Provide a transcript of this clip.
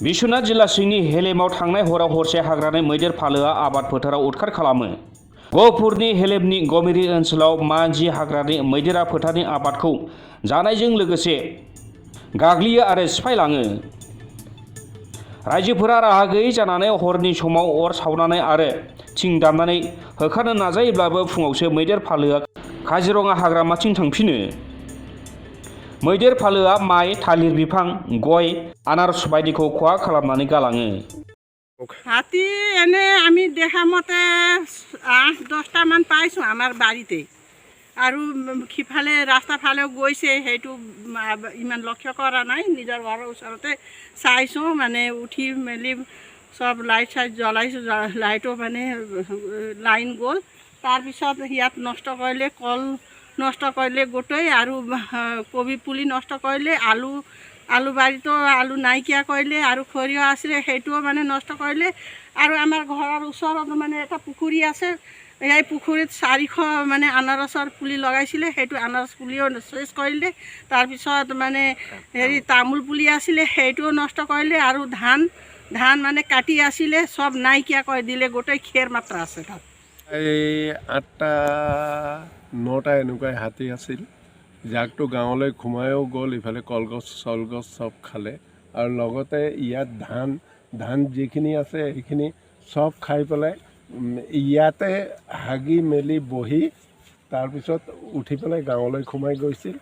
बिश्वनाथ जिल्ला सिंनि हेलेमाव थांनाय हराव हरसे हाग्रानि मैदेर फालोआ आबाद फोथाराव उदखार खालामो। गहपुरनि हेलेमनि गमिरि ओनसोलाव मानजि हाग्रानि मैदेरा फोथारनि आबादखौ जानायजों लोगोसे गाग्लियो आरो सिफायलाङो। रायजोफोरा राहा गैयै जानानै हरनि समाव अर सावनानै आरो थिं दामनानै होखारनो नाजायोब्लाबो फुङावसो मैदेर फालोआ काजिरङा हाग्रामाथिं थांफिनो। मैदेर फालोआ माइ, थालिर बिफां, गय, आनारस बायदिखौ खहा खालामनानै गालाङो। হাতী এনে আমি দেখা মতে 8-10টা মান পাইছোঁ আমাৰ বাৰীতে আৰু সিফালে ৰাস্তা ফালেও গৈছে, সেইটো ইমান লক্ষ্য কৰা নাই। নিজৰ ঘৰৰ ওচৰতে চাইছোঁ, মানে উঠি মেলি চব লাইট চাইট জ্বলাইছোঁ, লাইটো মানে লাইন গ'ল। তাৰপিছত ইয়াত নষ্ট কৰিলে, কল নষ্ট কৰিলে গোটেই, আৰু কবি পুলি নষ্ট কৰিলে, আলু বাৰীতো আলু নাইকিয়া কৰিলে, আৰু সৰিয়হ আছিলে সেইটোও মানে নষ্ট কৰিলে। আৰু আমাৰ ঘৰৰ ওচৰত মানে এটা পুখুৰী আছে, এই পুখুৰীত 400 মানে আনাৰসৰ পুলি লগাইছিলে, সেইটো আনাৰস পুলিও চেচ কৰিলে। তাৰপিছত মানে হেৰি তামোল পুলি আছিলে সেইটোও নষ্ট কৰিলে, আৰু ধান মানে কাটি আছিলে চব নাইকিয়া কৰি দিলে, গোটেই খেৰ মাত্ৰ আছে তাত। এই 8টা-9টা এনেকুৱাই হাতী আছিল, যাকটো গাঁৱলৈ সোমায়ো গ'ল। ইফালে কলগছ চলগছ চব খালে, আৰু লগতে ইয়াত ধান যিখিনি আছে সেইখিনি চব খাই পেলাই ইয়াতে হাগি মেলি বহি তাৰপিছত উঠি পেলাই গাঁৱলৈ সোমাই গৈছিল।